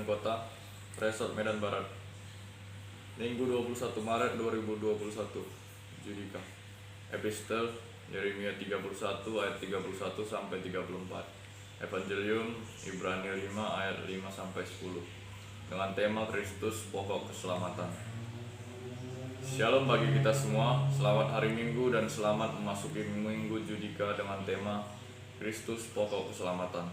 dan Kota, Resort Medan Barat. Minggu 21 Maret 2021. Judika. Epistel Yeremia 31 ayat 31 sampai 34. Evangelium Ibrani 5 ayat 5 sampai 10. Dengan tema Kristus pokok keselamatan. Shalom bagi kita semua. Selamat hari Minggu dan selamat memasuki Minggu Judika dengan tema Kristus pokok keselamatan.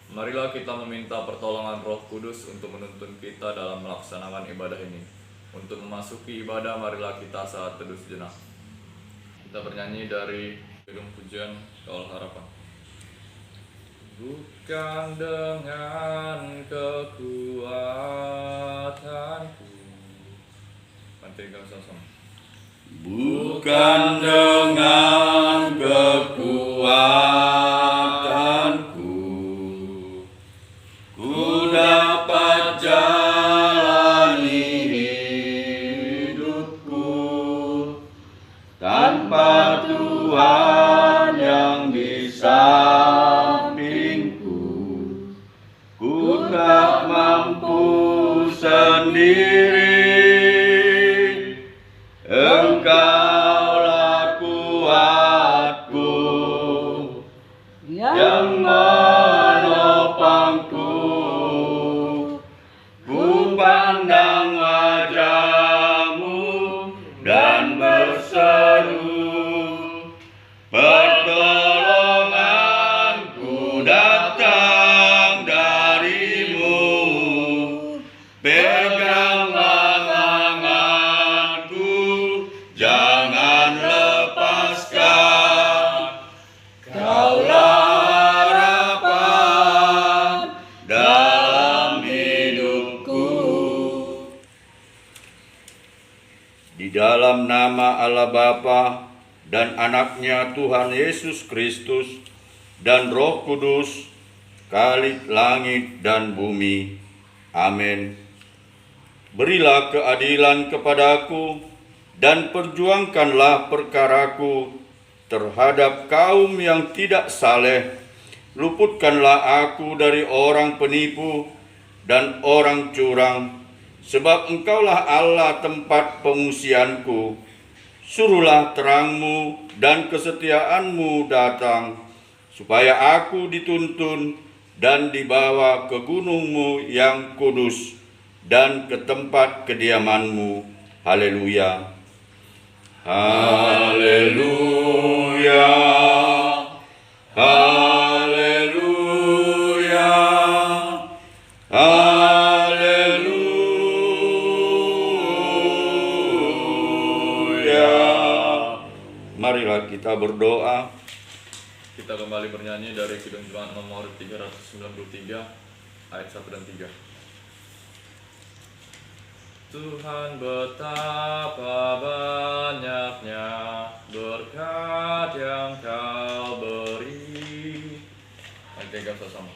Marilah kita meminta pertolongan Roh Kudus untuk menuntun kita dalam melaksanakan ibadah ini. Untuk memasuki ibadah, marilah kita saat teduh sejenak. Kita bernyanyi dari Gedung Pujian Kawal Harapan. Bukan dengan kekuatanku. Pantai sama-sama. Bukan dengan kekuatanku, ku dapat jalani hidupku tanpa Tuhan yang di sampingku. Ku tak mampu sendiri. Engkaulah kuatku yang menopangku. Ku pandang wajah-Mu dan berseru, pertolonganku datang dari-Mu. Peganglah tanganku, jangan lepaskan. Kaulah harapan dalam hidupku. Di dalam nama Allah Bapa dan Anaknya Tuhan Yesus Kristus dan Roh Kudus, Khalik langit dan bumi. Amin. Berilah keadilan kepadaku dan perjuangkanlah perkaraku terhadap kaum yang tidak saleh. Luputkanlah aku dari orang penipu dan orang curang, sebab Engkaulah Allah tempat pengungsianku. Suruhlah terang-Mu dan kesetiaan-Mu datang, supaya aku dituntun dan dibawa ke gunung-Mu yang kudus dan ke tempat kediaman-Mu. Haleluya. Haleluya. Haleluya. Haleluya. Marilah kita berdoa. Kita kembali bernyanyi dari Kidung Jemaat nomor 393 ayat 1 dan 3. Tuhan, betapa banyaknya berkat yang Kau beri. Mari kita sama-sama.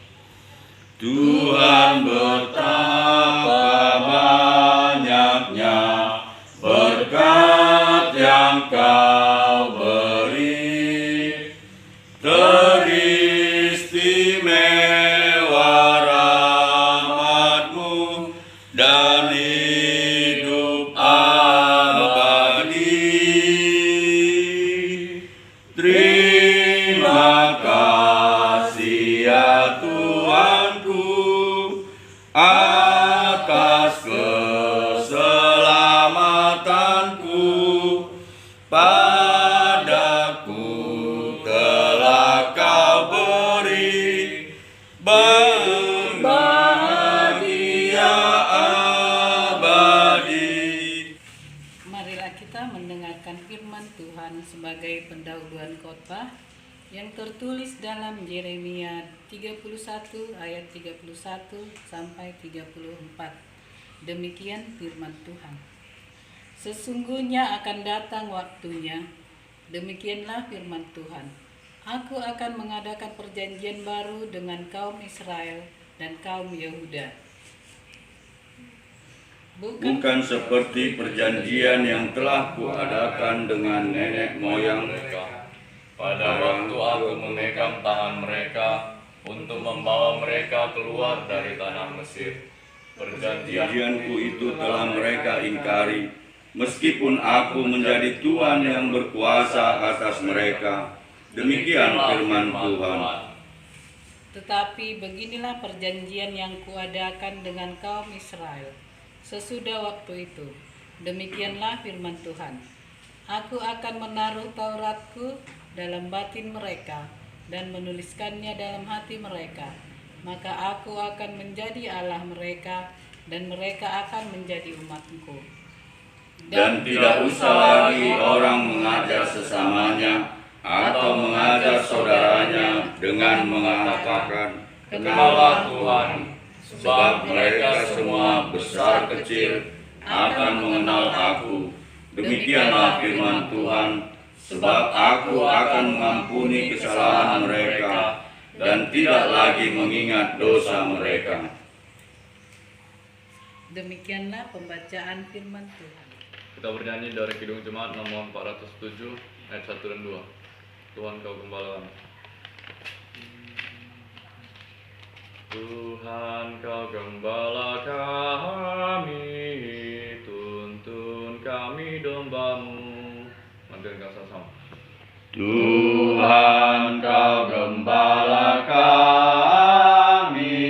Tuhan, betapa banyaknya berkat yang Kau beri. Teristimewa rahmat-Mu dan hidup abadi. Terima kasih ya Tuhanku atas keselamatanku. Padaku telah Kau beri bahagia abadi. Marilah kita mendengarkan firman Tuhan sebagai pendahuluan khotbah yang tertulis dalam Yeremia 31 ayat 31 sampai 34. Demikian firman Tuhan. Sesungguhnya akan datang waktunya, demikianlah firman Tuhan. Aku akan mengadakan perjanjian baru dengan kaum Israel dan kaum Yehuda. Bukan seperti perjanjian yang telah kuadakan dengan nenek moyang mereka. Pada waktu aku memegang tangan mereka untuk membawa mereka keluar dari tanah Mesir. Perjanjianku itu telah mereka ingkari, meskipun aku menjadi Tuhan yang berkuasa atas mereka. Demikian firman Tuhan. Tetapi beginilah perjanjian yang kuadakan dengan kaum Israel sesudah waktu itu. Demikianlah firman Tuhan. Aku akan menaruh Tauratku dalam batin mereka dan menuliskannya dalam hati mereka. Maka aku akan menjadi Allah mereka dan mereka akan menjadi umatku. Dan tidak usah lagi orang mengajar sesamanya atau mengajar saudaranya dengan mengatakan, "Kenallah Tuhan," sebab mereka semua besar kecil akan mengenal aku. Demikianlah firman Tuhan, sebab aku akan mengampuni kesalahan mereka dan tidak lagi mengingat dosa mereka. Demikianlah pembacaan firman Tuhan. Kita bernyanyi dari Kidung Jemaat nomor 407 ayat 1 dan 2. Tuhan kau gembala kami. Tuhan kau gembala kami, tuntun kami domba-Mu. Manggilkan sama-sama. Tuhan kau gembala kami,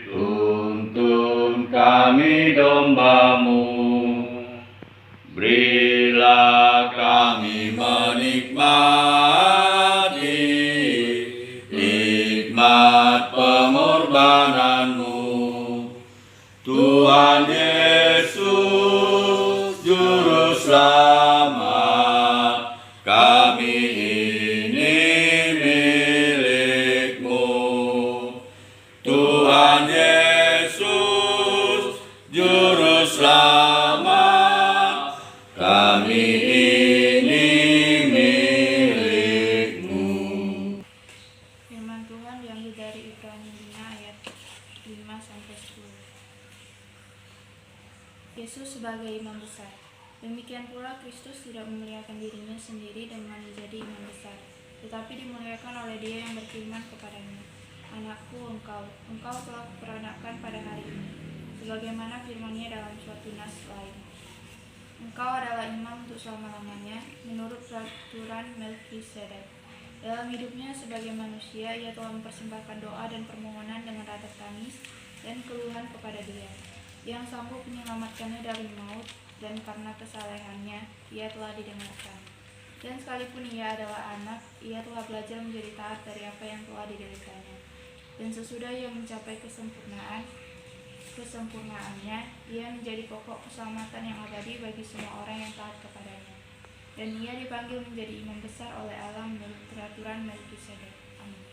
tuntun kami domba-Mu. Berilah kami menikmati nikmat pengorbanan-Mu. Tuhan Yesus, Juru Selamat, kami ini milik-Mu. Tuhan Yesus, Juru Selamat, kami ini milik-Mu. Firman Tuhan diambil dari Ibrani 5 ayat 5-10. Yesus sebagai imam besar. Demikian pula Kristus tidak memuliakan dirinya sendiri dengan menjadi imam besar, tetapi dimuliakan oleh Dia yang berfirman kepadanya, "Anakku, engkau telah kuperanakkan pada hari ini," sebagaimana firman-Nya dalam suatu nas lain. Engkau adalah imam untuk selama-lamanya, menurut peraturan Melkisedek. Dalam hidupnya sebagai manusia, ia telah mempersembahkan doa dan permohonan dengan ratap tangis dan keluhan kepada Dia, yang sanggup menyelamatkannya dari maut, dan karena kesalehannya ia telah didengarkan. Dan sekalipun ia adalah anak, ia telah belajar menjadi taat dari apa yang telah dideritanya. Dan sesudah ia mencapai kesempurnaannya, ia menjadi pokok keselamatan yang abadi bagi semua orang yang taat kepadanya. Dan ia dipanggil menjadi imam besar oleh Allah menurut peraturan Melkisedek. Amin.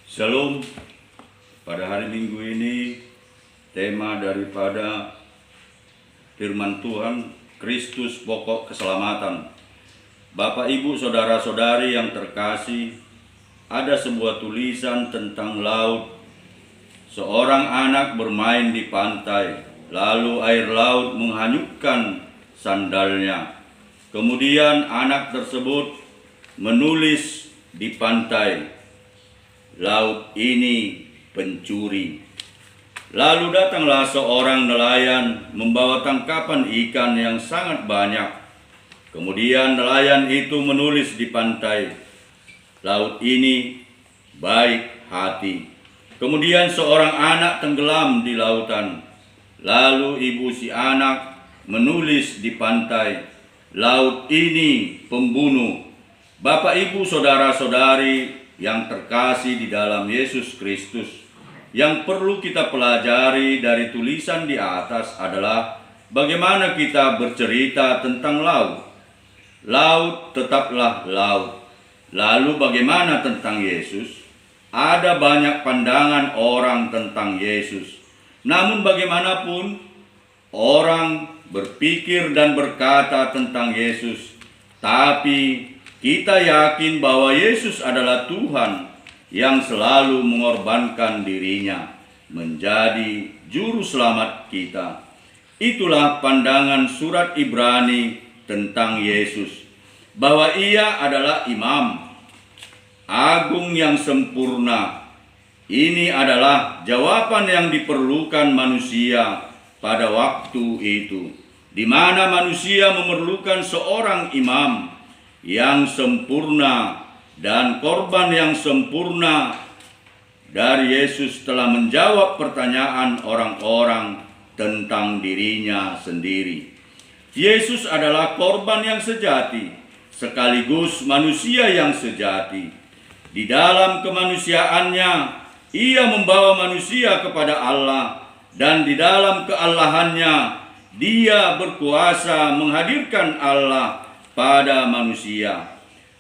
Shalom. Pada hari Minggu ini, tema daripada firman Tuhan, Kristus pokok keselamatan. Bapak, Ibu, saudara-saudari yang terkasih, ada sebuah tulisan tentang laut. Seorang anak bermain di pantai, lalu air laut menghanyutkan sandalnya. Kemudian anak tersebut menulis di pantai, "Laut ini pencuri." Lalu datanglah seorang nelayan membawa tangkapan ikan yang sangat banyak. Kemudian nelayan itu menulis di pantai, "Laut ini baik hati." Kemudian seorang anak tenggelam di lautan. Lalu ibu si anak menulis di pantai, "Laut ini pembunuh." Bapak, Ibu, saudara-saudari yang terkasih di dalam Yesus Kristus, yang perlu kita pelajari dari tulisan di atas adalah bagaimana kita bercerita tentang laut. Laut tetaplah laut. Lalu bagaimana tentang Yesus? Ada banyak pandangan orang tentang Yesus. Namun bagaimanapun orang berpikir dan berkata tentang Yesus, tapi kita yakin bahwa Yesus adalah Tuhan yang selalu mengorbankan dirinya menjadi juru selamat kita. Itulah pandangan surat Ibrani tentang Yesus, bahwa ia adalah imam agung yang sempurna, Ini adalah jawaban yang diperlukan manusia pada waktu itu, di mana manusia memerlukan seorang imam yang sempurna, dan korban yang sempurna dari Yesus telah menjawab pertanyaan orang-orang tentang dirinya sendiri. Yesus adalah korban yang sejati, sekaligus manusia yang sejati. Di dalam kemanusiaannya, Ia membawa manusia kepada Allah, dan di dalam keallahannya, Dia berkuasa menghadirkan Allah pada manusia.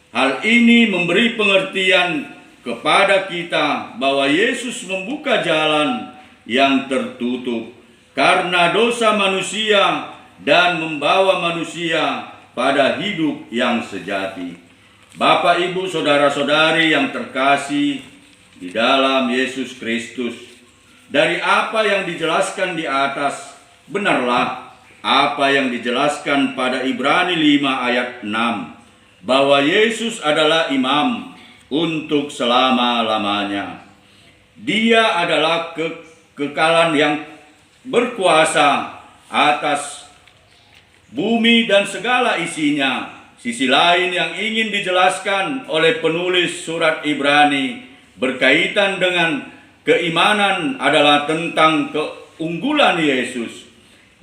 Hal ini memberi pengertian kepada kita bahwa Yesus membuka jalan yang tertutup karena dosa manusia dan membawa manusia pada hidup yang sejati. Bapak, Ibu, saudara-saudari yang terkasih di dalam Yesus Kristus, dari apa yang dijelaskan di atas, benarlah apa yang dijelaskan pada Ibrani 5 ayat 6, bahwa Yesus adalah imam untuk selama-lamanya. Dia adalah kekekalan yang berkuasa atas bumi dan segala isinya. Sisi lain yang ingin dijelaskan oleh penulis surat Ibrani berkaitan dengan keimanan adalah tentang keunggulan Yesus.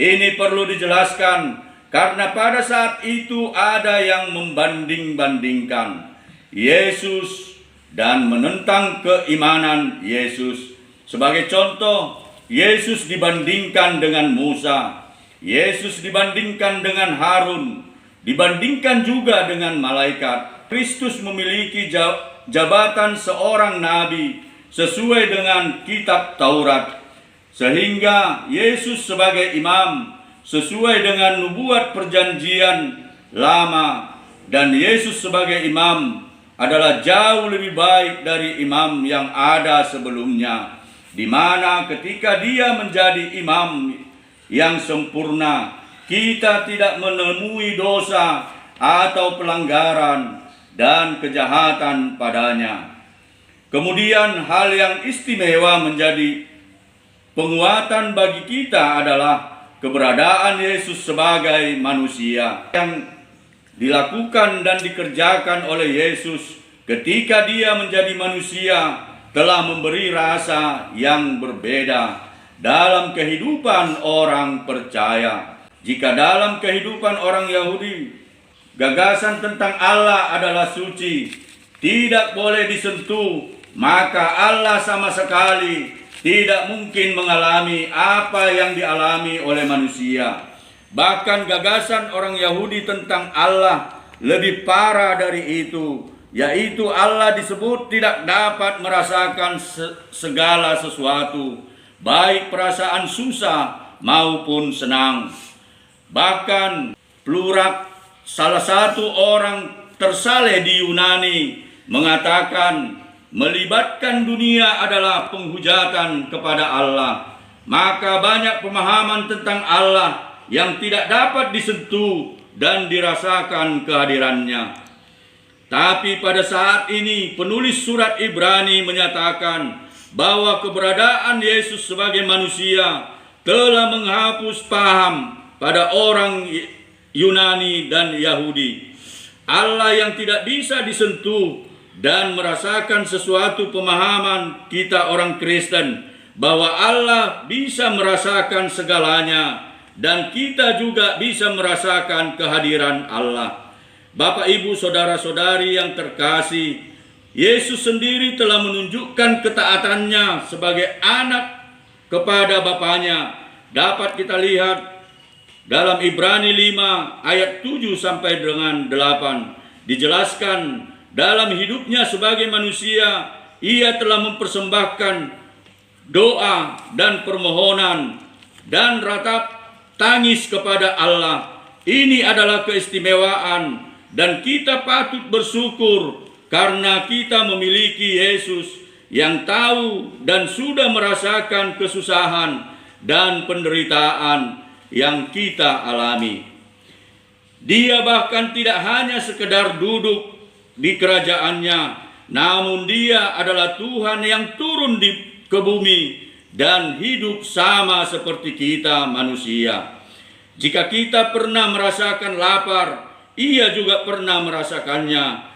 Ini perlu dijelaskan karena pada saat itu ada yang membanding-bandingkan Yesus dan menentang keimanan Yesus. Sebagai contoh, Yesus dibandingkan dengan Musa, Yesus dibandingkan dengan Harun, dibandingkan juga dengan malaikat. Kristus memiliki jabatan seorang nabi sesuai dengan kitab Taurat, sehingga Yesus sebagai imam sesuai dengan nubuat perjanjian lama, dan Yesus sebagai imam adalah jauh lebih baik dari imam yang ada sebelumnya, di mana ketika Dia menjadi imam yang sempurna, kita tidak menemui dosa atau pelanggaran dan kejahatan padanya. Kemudian hal yang istimewa menjadi penguatan bagi kita adalah keberadaan Yesus sebagai manusia. Yang dilakukan dan dikerjakan oleh Yesus ketika Dia menjadi manusia telah memberi rasa yang berbeda dalam kehidupan orang percaya. Jika dalam kehidupan orang Yahudi, gagasan tentang Allah adalah suci, tidak boleh disentuh, maka Allah sama sekali tidak mungkin mengalami apa yang dialami oleh manusia. Bahkan gagasan orang Yahudi tentang Allah lebih parah dari itu, yaitu Allah disebut tidak dapat merasakan segala sesuatu, baik perasaan susah maupun senang. Bahkan Plurak, salah satu orang tersaleh di Yunani, mengatakan melibatkan dunia adalah penghujatan kepada Allah. Maka banyak pemahaman tentang Allah yang tidak dapat disentuh dan dirasakan kehadirannya. Tapi pada saat ini penulis surat Ibrani menyatakan bahwa keberadaan Yesus sebagai manusia telah menghapus paham pada orang Yunani dan Yahudi. Allah yang tidak bisa disentuh dan merasakan sesuatu pemahaman kita orang Kristen bahwa Allah bisa merasakan segalanya dan kita juga bisa merasakan kehadiran Allah. Bapak, Ibu, saudara-saudari yang terkasih, Yesus sendiri telah menunjukkan ketaatannya sebagai anak kepada Bapanya. Dapat kita lihat dalam Ibrani 5 ayat 7 sampai dengan 8. Dijelaskan dalam hidupnya sebagai manusia, Ia telah mempersembahkan doa dan permohonan dan ratap tangis kepada Allah. Ini adalah keistimewaan dan kita patut bersyukur karena kita memiliki Yesus yang tahu dan sudah merasakan kesusahan dan penderitaan yang kita alami. Dia bahkan tidak hanya sekedar duduk di kerajaannya, namun Dia adalah Tuhan yang turun ke bumi dan hidup sama seperti kita manusia. Jika kita pernah merasakan lapar, Ia juga pernah merasakannya.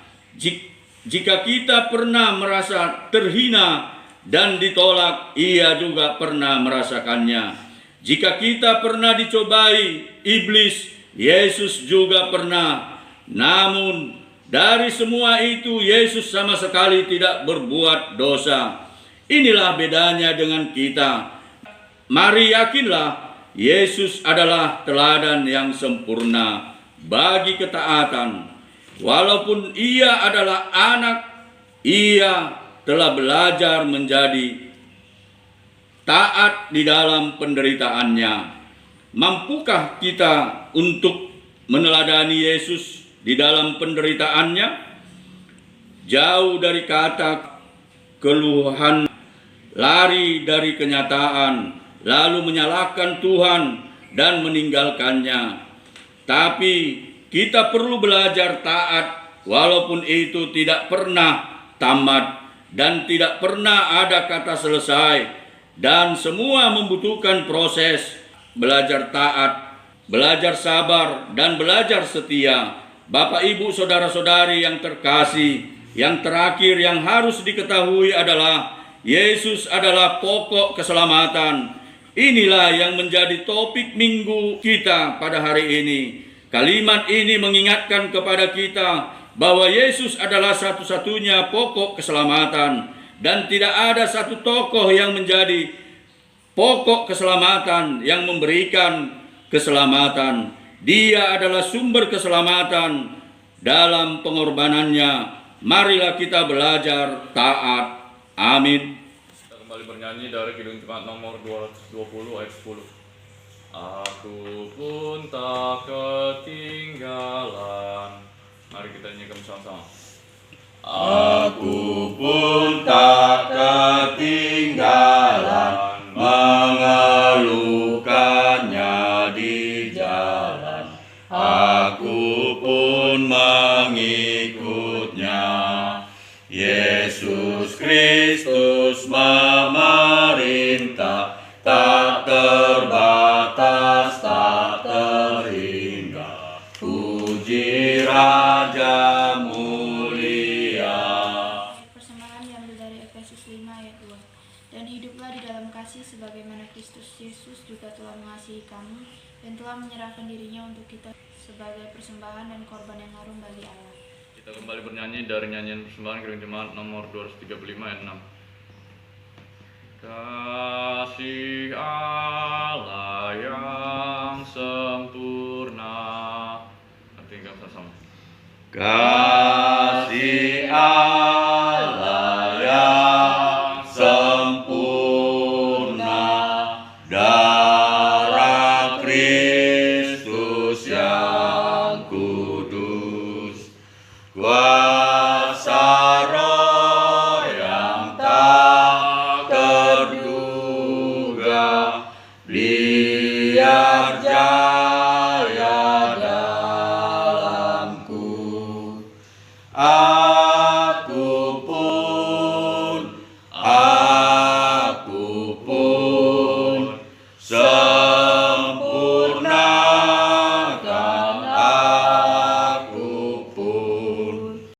Jika kita pernah merasa terhina dan ditolak, Ia juga pernah merasakannya. Jika kita pernah dicobai iblis, Yesus juga pernah. Namun dari semua itu Yesus sama sekali tidak berbuat dosa. Inilah bedanya dengan kita. Mari yakinlah, Yesus adalah teladan yang sempurna bagi ketaatan. Walaupun Ia adalah anak, Ia telah belajar menjadi taat di dalam penderitaannya. Mampukah kita untuk meneladani Yesus di dalam penderitaannya? Jauh dari kata keluhan, lari dari kenyataan, lalu menyalahkan Tuhan dan meninggalkannya. Tapi kita perlu belajar taat, walaupun itu tidak pernah tamat dan tidak pernah ada kata selesai, dan semua membutuhkan proses. Belajar taat, belajar sabar, dan belajar setia. Bapak, Ibu, saudara-saudari yang terkasih, yang terakhir yang harus diketahui adalah Yesus adalah pokok keselamatan. Inilah yang menjadi topik minggu kita pada hari ini. Kalimat ini mengingatkan kepada kita bahwa Yesus adalah satu-satunya pokok keselamatan, dan tidak ada satu tokoh yang menjadi pokok keselamatan yang memberikan keselamatan. Dia adalah sumber keselamatan. Dalam pengorbanannya, marilah kita belajar taat. Amin. Kita kembali bernyanyi dari Kidung Jemaat nomor 220 ayat 10. Aku pun tak ketinggalan. Mari kita nyanyikan bersama-sama. Aku pun tak ketinggalan, mengeluhkannya di jalan. Aku pun mengikutnya. Yesus Kristus memerintah, tak terbatas, tak terhingga. Puji Raja mulia. Persembahan diambil dari Efesus 5 ayat 2. Dan hiduplah di dalam kasih sebagaimana Kristus Yesus juga telah mengasihi kamu dan telah menyerahkan dirinya untuk kita sebagai persembahan dan korban yang harum bagi Allah. Kita kembali bernyanyi dari nyanyian persembahan Kidung Jemaat nomor 235 ayat 6. Kasih Allah yang sempurna. Nanti kita bersama. Kasih Allah yang sempurna, darah Kristus yang kudus, kuasa Roh yang tak terduga, biar jaya dalamku.